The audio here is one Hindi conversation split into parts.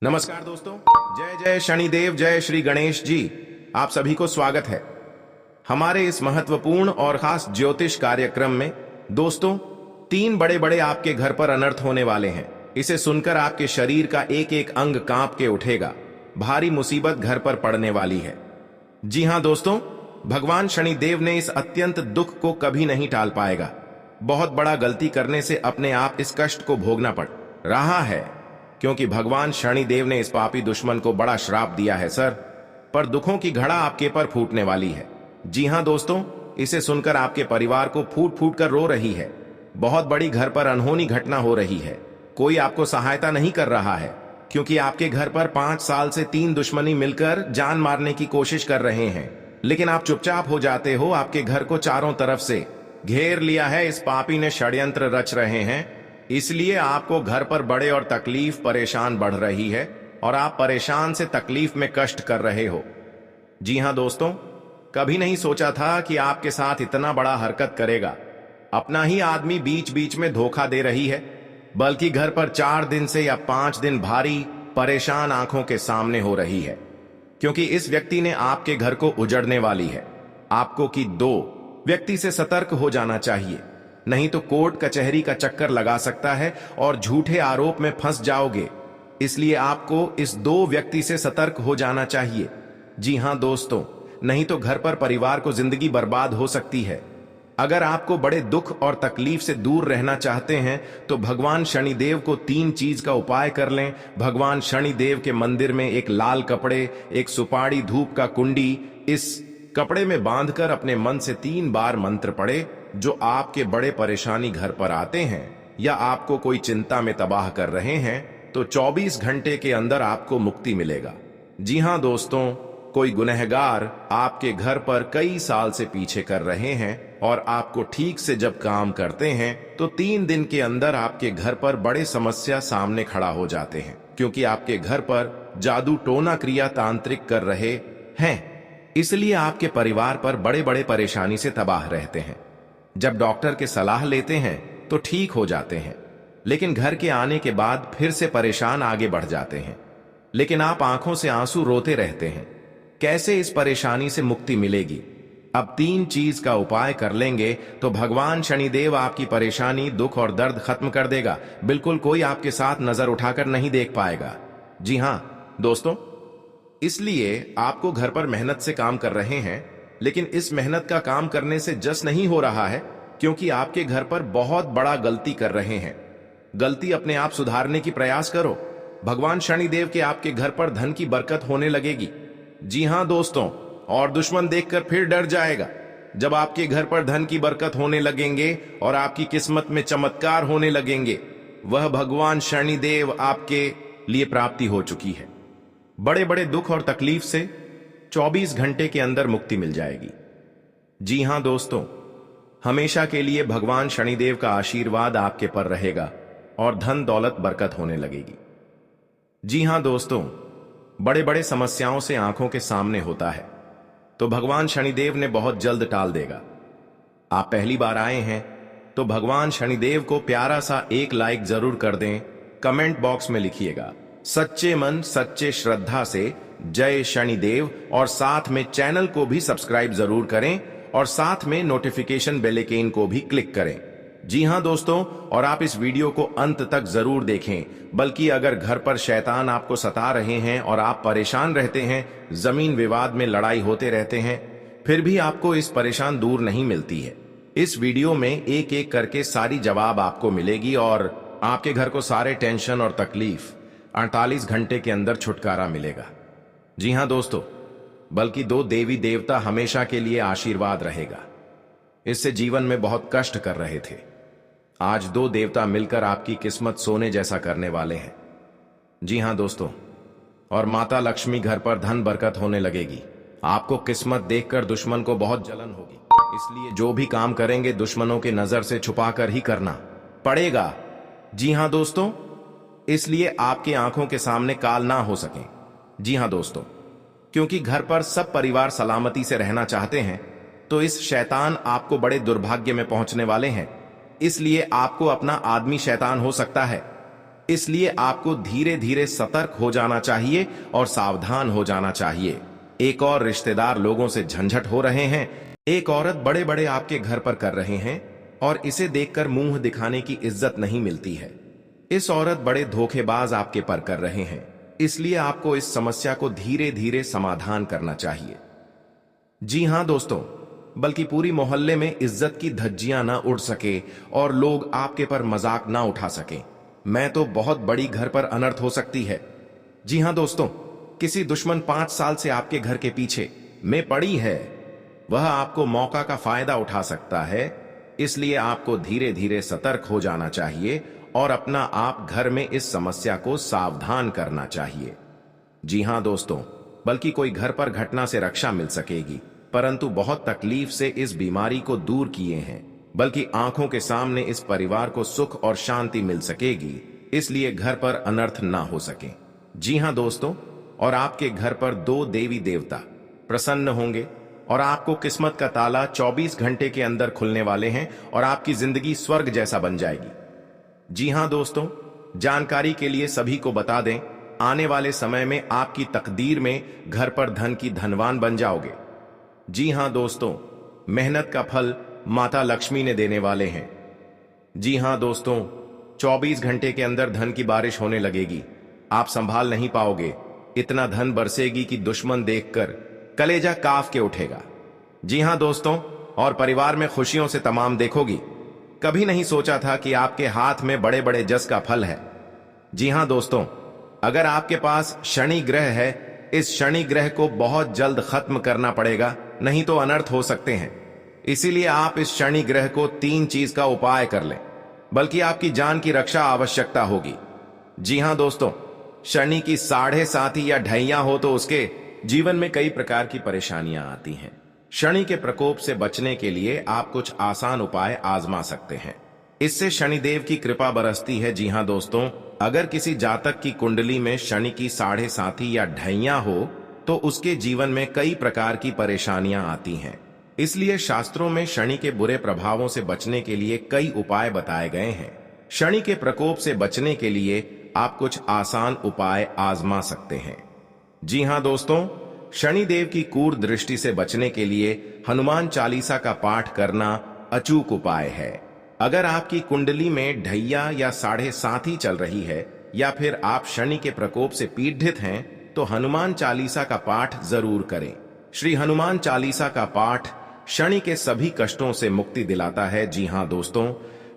नमस्कार दोस्तों। जय जय शनिदेव, जय श्री गणेश जी। आप सभी को स्वागत है हमारे इस महत्वपूर्ण और खास ज्योतिष कार्यक्रम में। दोस्तों, 3 बड़े बड़े आपके घर पर अनर्थ होने वाले हैं। इसे सुनकर आपके शरीर का एक एक अंग कांप के उठेगा। भारी मुसीबत घर पर पड़ने वाली है। जी हां दोस्तों, भगवान शनिदेव ने इस अत्यंत दुख को कभी नहीं टाल पाएगा। बहुत बड़ा गलती करने से अपने आप इस कष्ट को भोगना पड़ रहा है, क्योंकि भगवान शनिदेव ने इस पापी दुश्मन को बड़ा श्राप दिया है सर। पर दुखों की घड़ा आपके पर फूटने वाली है। जी हां दोस्तों, इसे सुनकर आपके परिवार को फूट फूट कर रो रही है। बहुत बड़ी घर पर अनहोनी घटना हो रही है। कोई आपको सहायता नहीं कर रहा है, क्योंकि आपके घर पर 5 साल से 3 दुश्मनी मिलकर जान मारने की कोशिश कर रहे हैं। लेकिन आप चुपचाप हो जाते हो। आपके घर को चारों तरफ से घेर लिया है। इस पापी ने षड्यंत्र रच रहे हैं, इसलिए आपको घर पर बड़े और तकलीफ परेशान बढ़ रही है और आप परेशान से तकलीफ में कष्ट कर रहे हो। जी हां दोस्तों, कभी नहीं सोचा था कि आपके साथ इतना बड़ा हरकत करेगा। अपना ही आदमी बीच बीच में धोखा दे रही है, बल्कि घर पर 4 दिन से या 5 दिन भारी परेशान आंखों के सामने हो रही है, क्योंकि इस व्यक्ति ने आपके घर को उजड़ने वाली है। आपको कि 2 व्यक्ति से सतर्क हो जाना चाहिए, नहीं तो कोर्ट कचहरी का चक्कर लगा सकता है और झूठे आरोप में फंस जाओगे। इसलिए आपको इस 2 व्यक्ति से सतर्क हो जाना चाहिए। जी हां दोस्तों, नहीं तो घर पर परिवार को जिंदगी बर्बाद हो सकती है। अगर आपको बड़े दुख और तकलीफ से दूर रहना चाहते हैं तो भगवान शनिदेव को 3 चीज का उपाय कर लें। भगवान शनिदेव के मंदिर में एक लाल कपड़े, एक सुपारी धूप का कुंडी, इस कपड़े में बांधकर अपने मन से 3 बार मंत्र पढ़े। जो आपके बड़े परेशानी घर पर आते हैं या आपको कोई चिंता में तबाह कर रहे हैं, तो 24 घंटे के अंदर आपको मुक्ति मिलेगा। जी हां दोस्तों, कोई गुनहगार आपके घर पर कई साल से पीछे कर रहे हैं और आपको ठीक से जब काम करते हैं तो 3 दिन के अंदर आपके घर पर बड़े समस्या सामने खड़ा हो जाते हैं, क्योंकि आपके घर पर जादू टोना क्रिया तांत्रिक कर रहे हैं। इसलिए आपके परिवार पर बड़े बड़े परेशानी से तबाह रहते हैं। जब डॉक्टर की सलाह लेते हैं तो ठीक हो जाते हैं, लेकिन घर के आने के बाद फिर से परेशान आगे बढ़ जाते हैं। लेकिन आप आंखों से आंसू रोते रहते हैं। कैसे इस परेशानी से मुक्ति मिलेगी? अब 3 चीज का उपाय कर लेंगे तो भगवान शनिदेव आपकी परेशानी, दुख और दर्द खत्म कर देगा। बिल्कुल कोई आपके साथ नजर उठाकर नहीं देख पाएगा। जी हां दोस्तों, इसलिए आपको घर पर मेहनत से काम कर रहे हैं, लेकिन इस मेहनत का काम करने से जस नहीं हो रहा है, क्योंकि आपके घर पर बहुत बड़ा गलती कर रहे हैं। गलती अपने आप सुधारने की प्रयास करो। भगवान शनिदेव के आपके घर पर धन की बरकत होने लगेगी। जी हां दोस्तों, और दुश्मन देखकर फिर डर जाएगा। जब आपके घर पर धन की बरकत होने लगेंगे और आपकी किस्मत में चमत्कार होने लगेंगे, वह भगवान शनिदेव आपके लिए प्राप्ति हो चुकी है। बड़े बड़े दुख और तकलीफ से 24 घंटे के अंदर मुक्ति मिल जाएगी। जी हां दोस्तों, हमेशा के लिए भगवान शनिदेव का आशीर्वाद आपके पर रहेगा और धन दौलत बरकत होने लगेगी। जी हां दोस्तों, बड़े बड़े समस्याओं से आंखों के सामने होता है तो भगवान शनिदेव ने बहुत जल्द टाल देगा। आप पहली बार आए हैं तो भगवान शनिदेव को प्यारा सा एक लाइक जरूर कर दें। कमेंट बॉक्स में लिखिएगा सच्चे मन सच्चे श्रद्धा से जय शनिदेव, और साथ में चैनल को भी सब्सक्राइब जरूर करें और साथ में नोटिफिकेशन बेल आइकन को भी क्लिक करें। जी हां दोस्तों, और आप इस वीडियो को अंत तक जरूर देखें। बल्कि अगर घर पर शैतान आपको सता रहे हैं और आप परेशान रहते हैं, जमीन विवाद में लड़ाई होते रहते हैं, फिर भी आपको इस परेशान दूर नहीं मिलती है, इस वीडियो में एक एक करके सारी जवाब आपको मिलेगी और आपके घर को सारे टेंशन और तकलीफ 48 घंटे के अंदर छुटकारा मिलेगा। जी हां दोस्तों, बल्कि 2 देवी देवता हमेशा के लिए आशीर्वाद रहेगा। इससे जीवन में बहुत कष्ट कर रहे थे, आज 2 देवता मिलकर आपकी किस्मत सोने जैसा करने वाले हैं। जी हां दोस्तों, और माता लक्ष्मी घर पर धन बरकत होने लगेगी। आपको किस्मत देखकर दुश्मन को बहुत जलन होगी, इसलिए जो भी काम करेंगे दुश्मनों के नजर से छुपाकर ही करना पड़ेगा। जी हां दोस्तों, इसलिए आपकी आंखों के सामने काल ना हो सके। जी हां दोस्तों, क्योंकि घर पर सब परिवार सलामती से रहना चाहते हैं, तो इस शैतान आपको बड़े दुर्भाग्य में पहुंचने वाले हैं। इसलिए आपको अपना आदमी शैतान हो सकता है। इसलिए आपको धीरे धीरे सतर्क हो जाना चाहिए और सावधान हो जाना चाहिए। एक और रिश्तेदार लोगों से झंझट हो रहे हैं। एक औरत बड़े बड़े आपके घर पर कर रहे हैं और इसे देखकर मुंह दिखाने की इज्जत नहीं मिलती है। इस औरत बड़े धोखेबाज आपके पर कर रहे हैं, इसलिए आपको इस समस्या को धीरे धीरे समाधान करना चाहिए। जी हां दोस्तों, बल्कि पूरी मोहल्ले में इज्जत की धज्जियां ना उड़ सके और लोग आपके पर मजाक ना उठा सकें, मैं तो बहुत बड़ी घर पर अनर्थ हो सकती है। जी हां दोस्तों, किसी दुश्मन 5 साल से आपके घर के पीछे में पड़ी है, वह आपको मौका का फायदा उठा सकता है। इसलिए आपको धीरे धीरे सतर्क हो जाना चाहिए और अपना आप घर में इस समस्या को सावधान करना चाहिए। जी हां दोस्तों, बल्कि कोई घर पर घटना से रक्षा मिल सकेगी, परंतु बहुत तकलीफ से इस बीमारी को दूर किए हैं, बल्कि आंखों के सामने इस परिवार को सुख और शांति मिल सकेगी, इसलिए घर पर अनर्थ ना हो सके। जी हां दोस्तों, और आपके घर पर 2 देवी देवता प्रसन्न होंगे और आपको किस्मत का ताला 24 घंटे के अंदर खुलने वाले हैं और आपकी जिंदगी स्वर्ग जैसा बन जाएगी। जी हां दोस्तों, जानकारी के लिए सभी को बता दें, आने वाले समय में आपकी तकदीर में घर पर धन की धनवान बन जाओगे। जी हां दोस्तों, मेहनत का फल माता लक्ष्मी ने देने वाले हैं। जी हां दोस्तों, 24 घंटे के अंदर धन की बारिश होने लगेगी। आप संभाल नहीं पाओगे, इतना धन बरसेगी कि दुश्मन देखकर कलेजा काफ के उठेगा। जी हां दोस्तों, और परिवार में खुशियों से तमाम देखोगी। कभी नहीं सोचा था कि आपके हाथ में बड़े बड़े जस का फल है। जी हां दोस्तों, अगर आपके पास शनि ग्रह है, इस शनि ग्रह को बहुत जल्द खत्म करना पड़ेगा, नहीं तो अनर्थ हो सकते हैं। इसीलिए आप इस शनि ग्रह को 3 चीज का उपाय कर लें, बल्कि आपकी जान की रक्षा आवश्यकता होगी। जी हां दोस्तों, शनि की 7.5 या ढैया हो तो उसके जीवन में कई प्रकार की परेशानियां आती हैं। शनि के प्रकोप से बचने के लिए आप कुछ आसान उपाय आजमा सकते हैं, इससे शनिदेव की कृपा बरसती है। जी हां दोस्तों, अगर किसी जातक की कुंडली में शनि की 7.5 या ढैया हो तो उसके जीवन में कई प्रकार की परेशानियां आती हैं। इसलिए शास्त्रों में शनि के बुरे प्रभावों से बचने के लिए कई उपाय बताए गए हैं। शनि के प्रकोप से बचने के लिए आप कुछ आसान उपाय आजमा सकते हैं। जी हां दोस्तों, शनिदेव की क्रूर दृष्टि से बचने के लिए हनुमान चालीसा का पाठ करना अचूक उपाय है। अगर आपकी कुंडली में ढैया या 7.5 चल रही है या फिर आप शनि के प्रकोप से पीड़ित हैं, तो हनुमान चालीसा का पाठ जरूर करें। श्री हनुमान चालीसा का पाठ शनि के सभी कष्टों से मुक्ति दिलाता है। जी हां दोस्तों,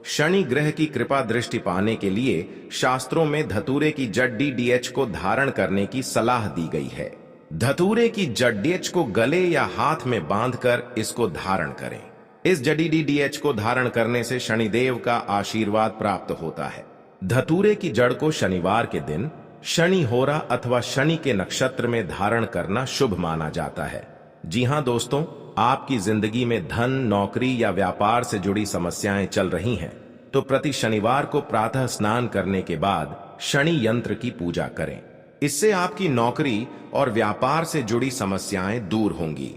शनि ग्रह की कृपा दृष्टि पाने के लिए शास्त्रों में धतूरे की जड़ DDH को धारण करने की सलाह दी गई है। धतूरे की जड़ DDH को गले या हाथ में बांधकर इसको धारण करें। इस जड़ी DDH को धारण करने से शनिदेव का आशीर्वाद प्राप्त होता है। धतूरे की जड़ को शनिवार के दिन शनि होरा अथवा शनि के नक्षत्र में धारण करना शुभ माना जाता है। जी हां दोस्तों, आपकी जिंदगी में धन, नौकरी या व्यापार से जुड़ी समस्याएं चल रही हैं, तो प्रति शनिवार को प्रातः स्नान करने के बाद शनि यंत्र की पूजा करें। इससे आपकी नौकरी और व्यापार से जुड़ी समस्याएं दूर होंगी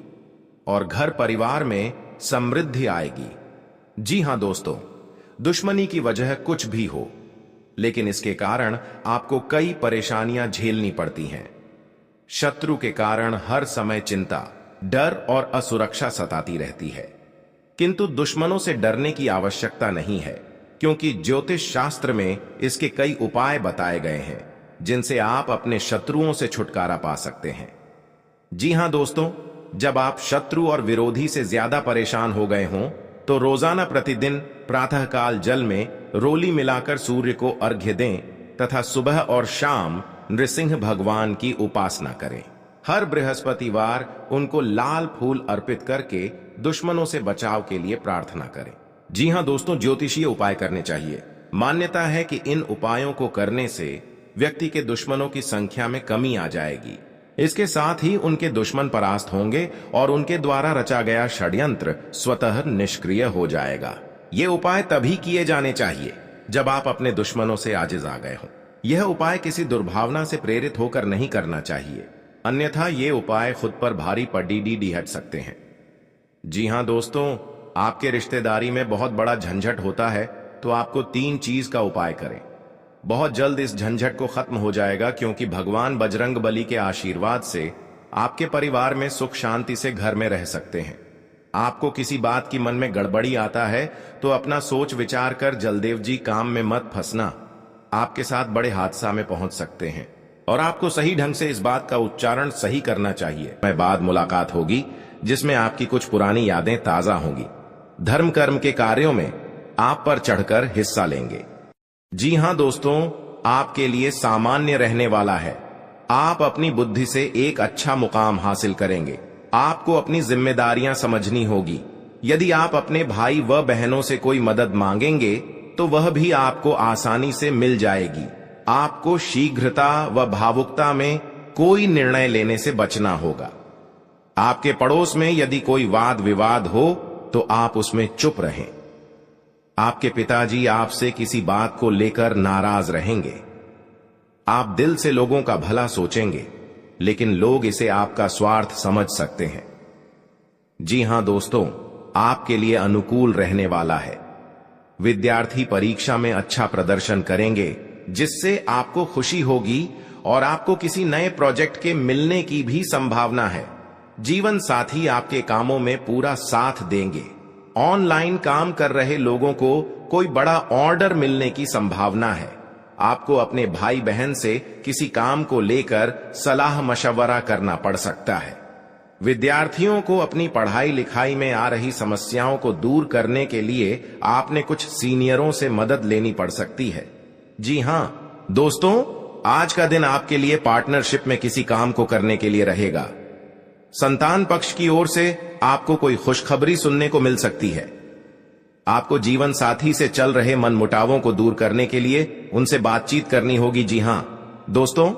और घर परिवार में समृद्धि आएगी। जी हां दोस्तों, दुश्मनी की वजह कुछ भी हो, लेकिन इसके कारण आपको कई परेशानियां झेलनी पड़ती हैं। शत्रु के कारण हर समय चिंता, डर और असुरक्षा सताती रहती है, किंतु दुश्मनों से डरने की आवश्यकता नहीं है, क्योंकि ज्योतिष शास्त्र में इसके कई उपाय बताए गए हैं, जिनसे आप अपने शत्रुओं से छुटकारा पा सकते हैं। जी हां दोस्तों, जब आप शत्रु और विरोधी से ज्यादा परेशान हो गए हों, तो रोजाना प्रतिदिन प्रातःकाल जल में रोली मिलाकर सूर्य को अर्घ्य दें तथा सुबह और शाम नृसिंह भगवान की उपासना करें। हर बृहस्पतिवार उनको लाल फूल अर्पित करके दुश्मनों से बचाव के लिए प्रार्थना करें। जी हां दोस्तों, ज्योतिषीय उपाय करने चाहिए। मान्यता है कि इन उपायों को करने से व्यक्ति के दुश्मनों की संख्या में कमी आ जाएगी। इसके साथ ही उनके दुश्मन परास्त होंगे और उनके द्वारा रचा गया षड्यंत्र स्वतः निष्क्रिय हो जाएगा। ये उपाय तभी किए जाने चाहिए जब आप अपने दुश्मनों से आजिज आ गए हों। यह उपाय किसी दुर्भावना से प्रेरित होकर नहीं करना चाहिए, अन्यथा ये उपाय खुद पर भारी पड़ी हट सकते हैं। जी हां दोस्तों, आपके रिश्तेदारी में बहुत बड़ा झंझट होता है, तो आपको 3 चीज का उपाय करें। बहुत जल्द इस झंझट को खत्म हो जाएगा, क्योंकि भगवान बजरंग बली के आशीर्वाद से आपके परिवार में सुख शांति से घर में रह सकते हैं। आपको किसी बात की मन में गड़बड़ी आता है तो अपना सोच विचार कर जलदेव जी काम में मत फंसना, आपके साथ बड़े हादसा में पहुंच सकते हैं। और आपको सही ढंग से इस बात का उच्चारण सही करना चाहिए। मैं बाद मुलाकात होगी जिसमें आपकी कुछ पुरानी यादें ताजा होंगी। धर्म कर्म के कार्यों में आप पर चढ़कर हिस्सा लेंगे। जी हां दोस्तों, आपके लिए सामान्य रहने वाला है। आप अपनी बुद्धि से एक अच्छा मुकाम हासिल करेंगे। आपको अपनी जिम्मेदारियां समझनी होगी। यदि आप अपने भाई व बहनों से कोई मदद मांगेंगे तो वह भी आपको आसानी से मिल जाएगी। आपको शीघ्रता व भावुकता में कोई निर्णय लेने से बचना होगा। आपके पड़ोस में यदि कोई वाद विवाद हो तो आप उसमें चुप रहें। आपके पिताजी आपसे किसी बात को लेकर नाराज रहेंगे। आप दिल से लोगों का भला सोचेंगे, लेकिन लोग इसे आपका स्वार्थ समझ सकते हैं। जी हां दोस्तों, आपके लिए अनुकूल रहने वाला है। विद्यार्थी परीक्षा में अच्छा प्रदर्शन करेंगे, जिससे आपको खुशी होगी और आपको किसी नए प्रोजेक्ट के मिलने की भी संभावना है। जीवन साथी आपके कामों में पूरा साथ देंगे। ऑनलाइन काम कर रहे लोगों को कोई बड़ा ऑर्डर मिलने की संभावना है। आपको अपने भाई बहन से किसी काम को लेकर सलाह मशवरा करना पड़ सकता है। विद्यार्थियों को अपनी पढ़ाई लिखाई में आ रही समस्याओं को दूर करने के लिए आपने कुछ सीनियरों से मदद लेनी पड़ सकती है। जी हां दोस्तों, आज का दिन आपके लिए पार्टनरशिप में किसी काम को करने के लिए रहेगा। संतान पक्ष की ओर से आपको कोई खुशखबरी सुनने को मिल सकती है। आपको जीवन साथी से चल रहे मनमुटावों को दूर करने के लिए उनसे बातचीत करनी होगी। जी हां दोस्तों,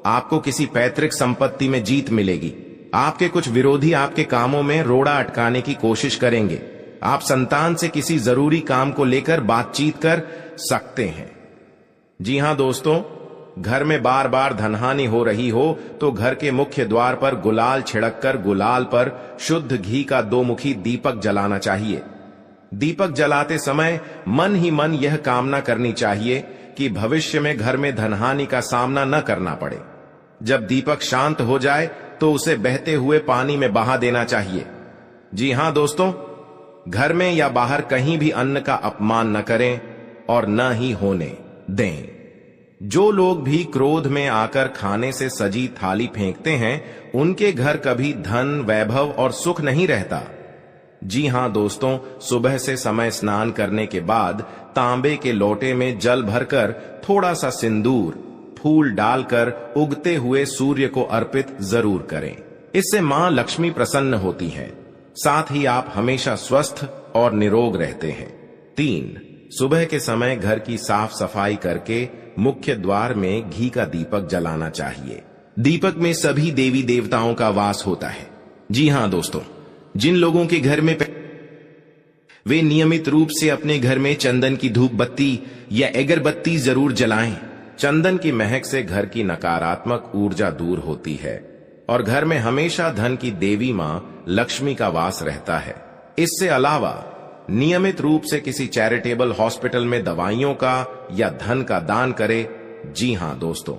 आपको किसी पैतृक संपत्ति में जीत मिलेगी। आपके कुछ विरोधी आपके कामों में रोड़ा अटकाने की कोशिश करेंगे। आप संतान से किसी जरूरी काम को लेकर बातचीत कर सकते हैं। जी हां दोस्तों, घर में बार बार धनहानि हो रही हो तो घर के मुख्य द्वार पर गुलाल छिड़ककर गुलाल पर शुद्ध घी का 2 मुखी दीपक जलाना चाहिए। दीपक जलाते समय मन ही मन यह कामना करनी चाहिए कि भविष्य में घर में धनहानि का सामना न करना पड़े। जब दीपक शांत हो जाए तो उसे बहते हुए पानी में बहा देना चाहिए। जी हां दोस्तों, घर में या बाहर कहीं भी अन्न का अपमान न करें और न ही होने दें। जो लोग भी क्रोध में आकर खाने से सजी थाली फेंकते हैं, उनके घर कभी धन, वैभव और सुख नहीं रहता। जी हां दोस्तों, सुबह से समय स्नान करने के बाद तांबे के लोटे में जल भरकर थोड़ा सा सिंदूर, फूल डालकर उगते हुए सूर्य को अर्पित जरूर करें। इससे मां लक्ष्मी प्रसन्न होती है। साथ ही आप हमेशा स्वस्थ और निरोग रहते हैं। 3, सुबह के समय घर की साफ सफाई करके मुख्य द्वार में घी का दीपक जलाना चाहिए। दीपक में सभी देवी देवताओं का वास होता है। जी हां दोस्तों, जिन लोगों के घर में वे नियमित रूप से अपने घर में चंदन की धूप बत्ती या अगरबत्ती जरूर जलाएं। चंदन की महक से घर की नकारात्मक ऊर्जा दूर होती है और घर में हमेशा धन की देवी मां लक्ष्मी का वास रहता है। इससे अलावा नियमित रूप से किसी चैरिटेबल हॉस्पिटल में दवाइयों का या धन का दान करे। जी हां दोस्तों,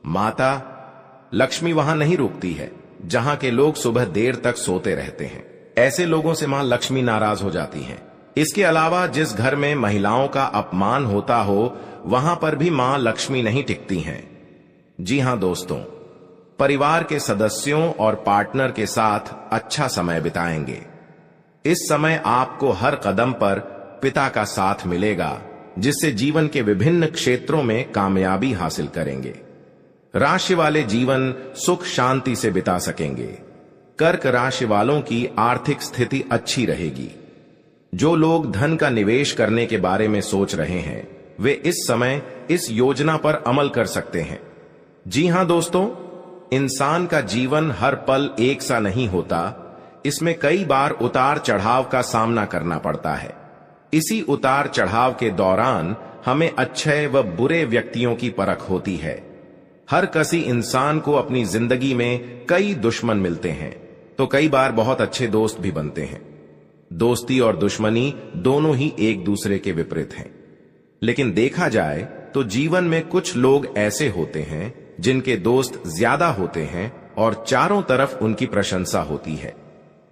माता लक्ष्मी वहां नहीं रुकती है जहां के लोग सुबह देर तक सोते रहते हैं। ऐसे लोगों से मां लक्ष्मी नाराज हो जाती हैं। इसके अलावा जिस घर में महिलाओं का अपमान होता हो, वहां पर भी मां लक्ष्मी नहीं टिकती हैं। जी हां दोस्तों, परिवार के सदस्यों और पार्टनर के साथ अच्छा समय बिताएंगे। इस समय आपको हर कदम पर पिता का साथ मिलेगा, जिससे जीवन के विभिन्न क्षेत्रों में कामयाबी हासिल करेंगे। राशि वाले जीवन सुख शांति से बिता सकेंगे। कर्क राशि वालों की आर्थिक स्थिति अच्छी रहेगी। जो लोग धन का निवेश करने के बारे में सोच रहे हैं, वे इस समय इस योजना पर अमल कर सकते हैं। जी हां दोस्तों, इंसान का जीवन हर पल एक सा नहीं होता। इसमें कई बार उतार चढ़ाव का सामना करना पड़ता है। इसी उतार चढ़ाव के दौरान हमें अच्छे व बुरे व्यक्तियों की परख होती है। हर किसी इंसान को अपनी जिंदगी में कई दुश्मन मिलते हैं, तो कई बार बहुत अच्छे दोस्त भी बनते हैं। दोस्ती और दुश्मनी दोनों ही एक दूसरे के विपरीत हैं। लेकिन देखा जाए तो जीवन में कुछ लोग ऐसे होते हैं जिनके दोस्त ज्यादा होते हैं और चारों तरफ उनकी प्रशंसा होती है।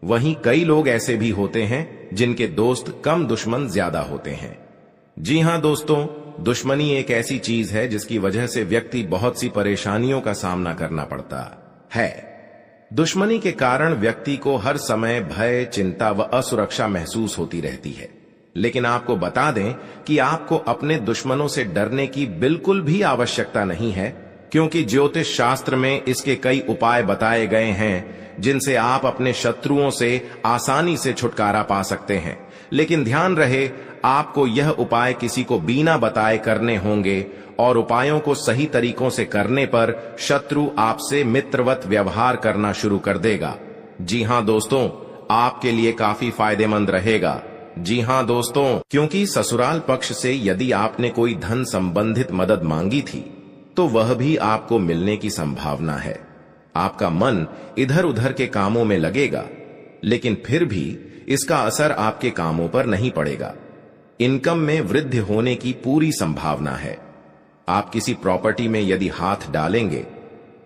वहीं कई लोग ऐसे भी होते हैं जिनके दोस्त कम, दुश्मन ज्यादा होते हैं। जी हां दोस्तों, दुश्मनी एक ऐसी चीज है जिसकी वजह से व्यक्ति बहुत सी परेशानियों का सामना करना पड़ता है। दुश्मनी के कारण व्यक्ति को हर समय भय, चिंता व असुरक्षा महसूस होती रहती है। लेकिन आपको बता दें कि आपको अपने दुश्मनों से डरने की बिल्कुल भी आवश्यकता नहीं है, क्योंकि ज्योतिष शास्त्र में इसके कई उपाय बताए गए हैं जिनसे आप अपने शत्रुओं से आसानी से छुटकारा पा सकते हैं। लेकिन ध्यान रहे, आपको यह उपाय किसी को बिना बताए करने होंगे और उपायों को सही तरीकों से करने पर शत्रु आपसे मित्रवत व्यवहार करना शुरू कर देगा। जी हां दोस्तों, आपके लिए काफी फायदेमंद रहेगा। जी हां दोस्तों, क्योंकि ससुराल पक्ष से यदि आपने कोई धन संबंधित मदद मांगी थी तो वह भी आपको मिलने की संभावना है। आपका मन इधर उधर के कामों में लगेगा, लेकिन फिर भी इसका असर आपके कामों पर नहीं पड़ेगा। इनकम में वृद्धि होने की पूरी संभावना है। आप किसी प्रॉपर्टी में यदि हाथ डालेंगे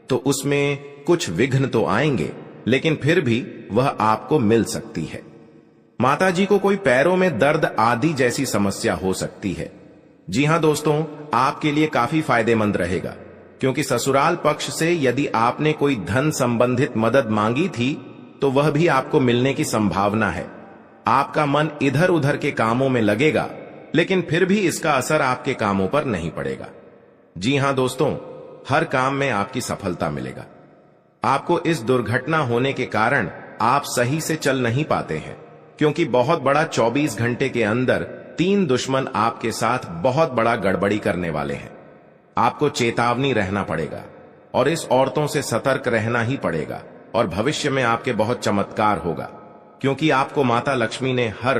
तो उसमें कुछ विघ्न तो आएंगे, लेकिन फिर भी वह आपको मिल सकती है। माताजी को कोई पैरों में दर्द आदि जैसी समस्या हो सकती है। जी हां दोस्तों, आपके लिए काफी फायदेमंद रहेगा, क्योंकि ससुराल पक्ष से यदि आपने कोई धन संबंधित मदद मांगी थी तो वह भी आपको मिलने की संभावना है। आपका मन इधर उधर के कामों में लगेगा, लेकिन फिर भी इसका असर आपके कामों पर नहीं पड़ेगा। जी हां दोस्तों, हर काम में आपकी सफलता मिलेगा। आपको इस दुर्घटना होने के कारण आप सही से चल नहीं पाते हैं, क्योंकि बहुत बड़ा 24 घंटे के अंदर 3 दुश्मन आपके साथ बहुत बड़ा गड़बड़ी करने वाले हैं। आपको चेतावनी रहना पड़ेगा और इस औरतों से सतर्क रहना ही पड़ेगा, और भविष्य में आपके बहुत चमत्कार होगा, क्योंकि आपको माता लक्ष्मी ने हर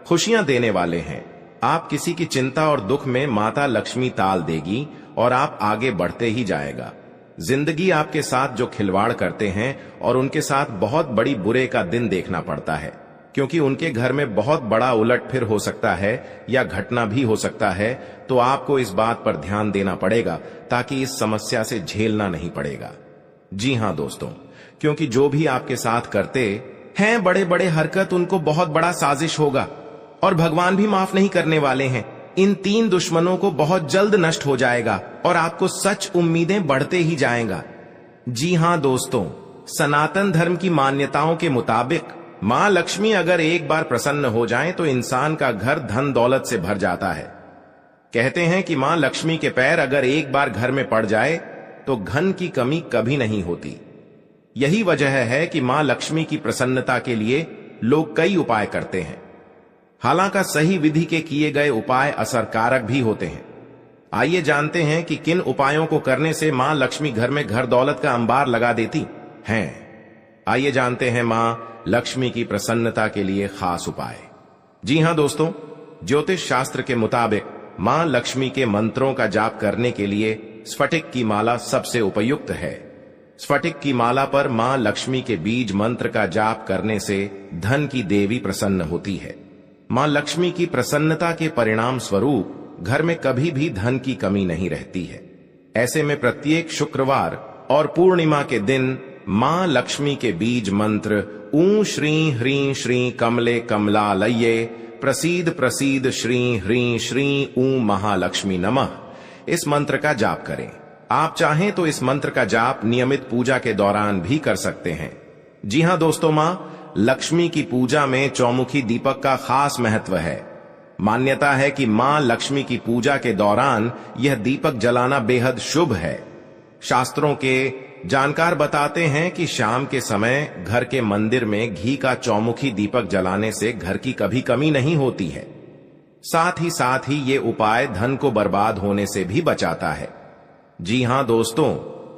खुशियां देने वाले हैं। आप किसी की चिंता और दुख में माता लक्ष्मी ताल देगी और आप आगे बढ़ते ही जाएगा। जिंदगी आपके साथ जो खिलवाड़ करते हैं और उनके साथ बहुत बड़ी बुरे का दिन देखना पड़ता है, क्योंकि उनके घर में बहुत बड़ा उलटफेर हो सकता है या घटना भी हो सकता है। तो आपको इस बात पर ध्यान देना पड़ेगा ताकि इस समस्या से झेलना नहीं पड़ेगा। जी हां दोस्तों, क्योंकि जो भी आपके साथ करते हैं बड़े बड़े हरकत, उनको बहुत बड़ा साजिश होगा और भगवान भी माफ नहीं करने वाले हैं। इन 3 दुश्मनों को बहुत जल्द नष्ट हो जाएगा और आपको सच उम्मीदें बढ़ते ही जाएगा। जी हां दोस्तों, सनातन धर्म की मान्यताओं के मुताबिक मां लक्ष्मी अगर एक बार प्रसन्न हो जाएं तो इंसान का घर धन दौलत से भर जाता है। कहते हैं कि मां लक्ष्मी के पैर अगर एक बार घर में पड़ जाए तो धन की कमी कभी नहीं होती। यही वजह है कि मां लक्ष्मी की प्रसन्नता के लिए लोग कई उपाय करते हैं। हालांकि सही विधि के किए गए उपाय असरकारक भी होते हैं। आइए जानते हैं कि किन उपायों को करने से मां लक्ष्मी घर में घर दौलत का अंबार लगा देती हैं। आइए जानते हैं मां लक्ष्मी की प्रसन्नता के लिए खास उपाय। जी हां दोस्तों, ज्योतिष शास्त्र के मुताबिक मां लक्ष्मी के मंत्रों का जाप करने के लिए स्फटिक की माला सबसे उपयुक्त है। स्फटिक की माला पर मां लक्ष्मी के बीज मंत्र का जाप करने से धन की देवी प्रसन्न होती है। मां लक्ष्मी की प्रसन्नता के परिणाम स्वरूप घर में कभी भी धन की कमी नहीं रहती है। ऐसे में प्रत्येक शुक्रवार और पूर्णिमा के दिन मां लक्ष्मी के बीज मंत्र ऊ श्री ह्रीं श्री कमले कमलालये प्रसीद प्रसीद श्री ह्रीं श्री ऊ महालक्ष्मी नमः, इस मंत्र का जाप करें। आप चाहें तो इस मंत्र का जाप नियमित पूजा के दौरान भी कर सकते हैं। जी हां दोस्तों, मां लक्ष्मी की पूजा में चौमुखी दीपक का खास महत्व है। मान्यता है कि मां लक्ष्मी की पूजा के दौरान यह दीपक जलाना बेहद शुभ है। शास्त्रों के जानकार बताते हैं कि शाम के समय घर के मंदिर में घी का चौमुखी दीपक जलाने से घर की कभी कमी नहीं होती है। साथ ही ये उपाय धन को बर्बाद होने से भी बचाता है। जी हां दोस्तों,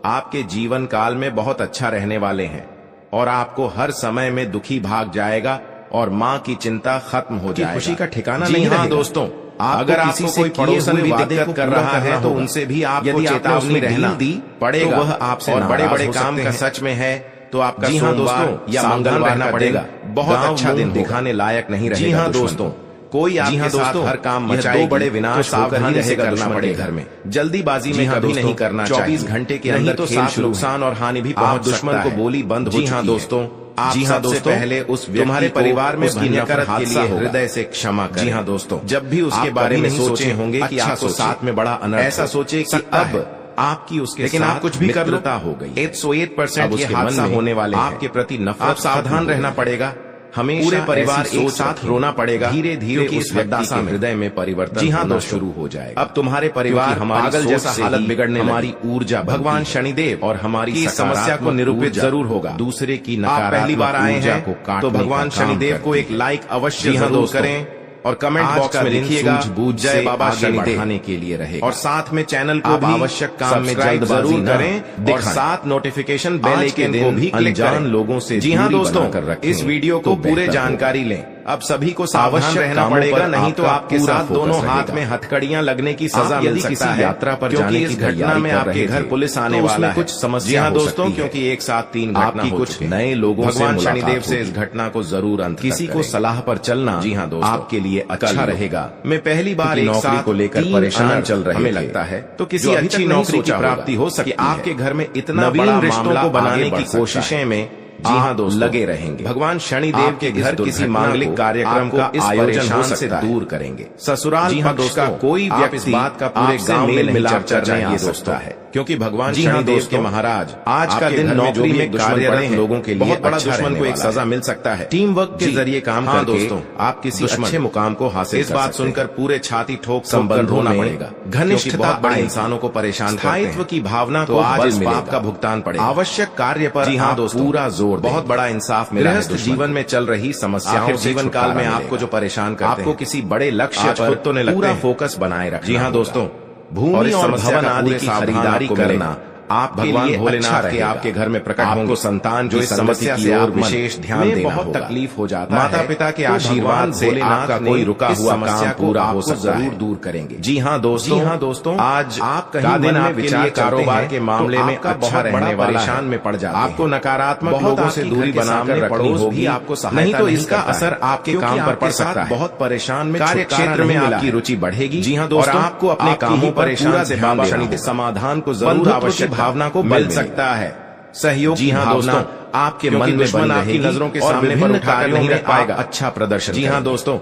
आपके जीवन काल में बहुत अच्छा रहने वाले हैं और आपको हर समय में दुखी भाग जाएगा और मां की चिंता खत्म हो जाएगी। खुशी का ठिकाना नहीं रहेगा। दोस्तों, अगर आपको कोई पड़ोसन भी दिक्कत कर रहा है तो उनसे भी आपको चेतावनी रहना दी पड़ेगा। तो वह आपसे और बड़े बड़े काम का सच में है तो आपका सोमवार या मंगलवार रहना पड़ेगा। बहुत अच्छा दिन दिखाने लायक नहीं रहेगा। जी हां दोस्तों, कोई आपके साथ हर काम मचाएगी, दो बड़े विनाश सावधानी से करना पड़े घर में। जल्दीबाजी में कभी नहीं करना चाहिए। 24 घंटे के अंदर तो साफ नुकसान और हानि भी पहुंच दुश्मन को बोली बंद हो। जी हाँ दोस्तों, जी हाँ दोस्तों, पहले उस तुम्हारे परिवार में उसकी नफरत के लिए हृदय से क्षमा करें। जी हाँ दोस्तों, जब भी उसके बारे में सोचे होंगे कि आपको साथ में बड़ा अनर्थ, ऐसा सोचे कि अब आपकी उसके, लेकिन आप कुछ भी कर लेता हो गई। 101% ये हादसा होने वाले, आपके प्रति नफरत, सावधान रहना पड़ेगा। हमें पूरे परिवार एक साथ रोना पड़ेगा। धीरे धीरे इस हताशा में हृदय में परिवर्तन, जी हाँ दोस्तों, शुरू हो जाएगा। अब तुम्हारे परिवार हमारी जैसा हालत बिगड़ने, हमारी ऊर्जा, भगवान शनिदेव और हमारी समस्या को निरूपित जरूर होगा। दूसरे की नकारात्मक पहली बार आए हैं तो भगवान शनिदेव को एक लाइक अवश्य जरूर करें और कमेंट बॉक्स में लिखिएगा जय बाबा शनिदेव बढ़ाने के लिए रहे। और साथ में चैनल को भी आवश्यक काम में जल्द जरूर करें और साथ नोटिफिकेशन बेल आइकन को भी अनजान लोगों से, जी हाँ दोस्तों, इस वीडियो को पूरे जानकारी लें। अब सभी को सावधान रहना पड़ेगा, नहीं तो आपके साथ दोनों हाथ में हथकड़ियां लगने की सजा मिल सकता है। यात्रा पर जाने की घटना में आपके घर पुलिस आने वाला है, कुछ समस्या हो सकती है। दोस्तों, क्योंकि एक साथ 3 घटना कुछ नए लोगों से, भगवान शनिदेव से इस घटना को जरूर अंत, किसी को सलाह पर चलना, जी हाँ दोस्तों, आपके लिए अच्छा रहेगा। मैं पहली बार एक नौकरी को लेकर परेशान चल रहे, हमें लगता है तो किसी अच्छी नौकरी की प्राप्ति हो सकती है। आपके घर में इतना बड़ा रिश्तों को बनाने की कोशिशें में, जी हाँ दोस्तों, लगे रहेंगे। भगवान शनिदेव के घर किसी मांगलिक कार्यक्रम का आयोजन से दूर करेंगे। ससुराल पक्ष का कोई व्यक्ति इस बात का पूरे गांव में मिलाप करने आ सकता है, क्योंकि भगवान शनिदेव के महाराज आज का दिन नौकरी में कार्यरत लोगों के लिए बहुत बड़ा दुश्मन को एक सजा मिल सकता है। टीम वर्क के जरिए काम करके दोस्तों आप किसी अच्छे मुकाम को हासिल, इस बात सुनकर पूरे छाती ठोक संबंध होना पड़ेगा। घनिष्ठता बड़े इंसानों को परेशान, स्थायित्व की भावना को आज इस पाप का भुगतान पड़ेगा। आवश्यक कार्य पर, जी हाँ दोस्तों, पूरा जोर, बहुत बड़ा इंसाफ मिला है। जीवन में चल रही समस्याओं, जीवन काल में आपको जो परेशान करते हैं, आपको किसी बड़े लक्ष्य पर पूरा फोकस बनाए रखना। जी हाँ दोस्तों, भूमि और भवन आदि की खरीदारी करना आप भगवान भोलेनाथ के आपके घर में प्रकट होंगे। संतान जो इस समस्या से आप विशेष ध्यान देना, बहुत तकलीफ हो जाता है। माता पिता के आशीर्वाद से आपका कोई रुका हुआ समस्या पूरा हो सकता है, जरूर दूर करेंगे। जी हाँ दोस्तों, जी हाँ दोस्तों, आज आप कहीं दिन आपके लिए कारोबार के मामले में अच्छा रहने वाला, परेशान में पड़ जाते हैं। आपको नकारात्मक लोगों से दूरी बनाकर रखनी होगी, आपको नहीं तो इसका असर आपके काम पर पड़ सकता है। बहुत परेशान में, कार्य क्षेत्र में आपकी रुचि बढ़ेगी। जी हाँ दोस्तों, आपको अपने कामों परेशान से बाबा शनिदेव समाधान को जरूर आवश्यक भावना को मिल सकता है। सहयोग, जी हाँ दोस्तों, आपके मन में बनी रहेगी, नजरों के सामने पर उठाकर नहीं रख पाएगा अच्छा प्रदर्शन। जी हाँ दोस्तों,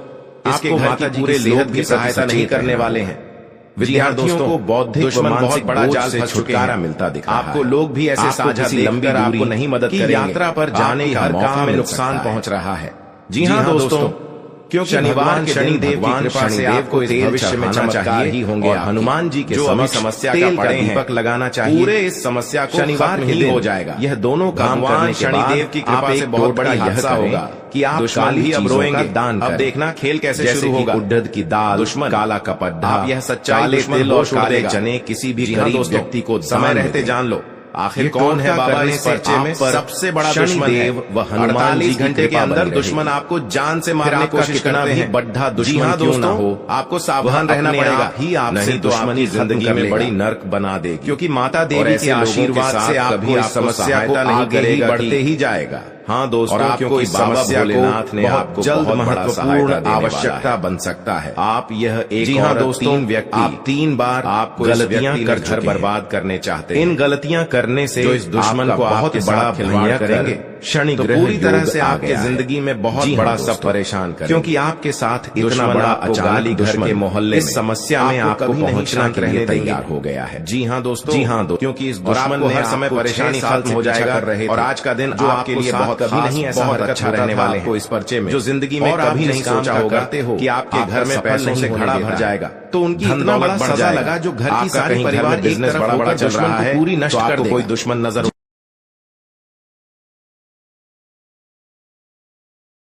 इसके माता जी पूरे लोग भी सहायता नहीं करने वाले हैं। विद्यार्थियों को बौद्धिक दुश्मन बहुत बड़ा जाल से छुटकारा मिलता दिखा। आपको लोग भी ऐसे साझा लंबी दूरी आपको नहीं मदद करेंगे, यात्रा पर जाने हर काम में नुकसान पहुंच रहा है। जी हाँ दोस्तों, क्योंकि शनिवार के शनिदेव की कृपा से आपको इस भविष्य में चमत्कार ही होंगे। और हनुमान जी के जो समस्या का पड़े हैं, दीपक लगाना चाहिए, पूरे इस समस्या को शनिवार में ही हो जाएगा। यह दोनों काम करने के बाद शनिदेव की कृपा से बहुत बड़ा हादसा होगा कि आप दुश्मन ही अब रोएंगे। दान अब देखना खेल कैसे शुरू होगा। उड़द की दाल, दुश्मन काला कपड़ा, आप यह सच्चाई, तिल और काले चने किसी भी गरीब व्यक्ति को समय रहते जान लो। आखिर कौन है बाबा इस पर्चे में सबसे बड़ा दुश्मन है? वह हनुमान जी घंटे के अंदर दुश्मन आपको जान से मारने की कोशिश करते हैं। बड्ढा दुश्मन क्यों ना हो, आपको सावधान रहना पड़ेगा। ही आपसे दुश्मनी जिंदगी में बड़ी नर्क बना देगी, क्योंकि माता देवी के आशीर्वाद से आप कभी समस्या को नहीं करेगा, बढ़ते ही जाएगा। हाँ दोस्तों, और क्योंकि इस समस्या भोलेनाथ ने आपको जल्द महत्वपूर्ण आवश्यकता बन सकता है। आप यह एक, जी हाँ दोस्तों, व्यक्ति आप 3 बार आपको गलतियां कर घर बर्बाद करने चाहते हैं। इन गलतियां करने से जो इस दुश्मन को बहुत बड़ा खिलवाड़ करेंगे, शनि ग्रह पूरी तरह से आपके जिंदगी में बहुत बड़ा सब परेशान करें, क्योंकि आपके साथ इतना बड़ा अचानक घर के मोहल्ले इस समस्या में आपको पहुंचना के लिए तैयार हो गया है। जी हाँ दोस्तों, जी हाँ दोस्तों, क्योंकि इस दुश्मन में हर समय परेशानी खत्म हो जाएगा और आज का दिन जो आपके लिए बहुत कभी नहीं ऐसा अच्छा रहने वाले को इस पर्चे में, जो जिंदगी में कभी नहीं सोचा होगा कि आपके घर में पैसों से घड़ा भर जाएगा, तो उनकी इतना बड़ा सजा लगा जो घर की सारी परिवार एक तरफ बड़ा चल रहा है, पूरी नष्ट कर देगा। कोई दुश्मन नजर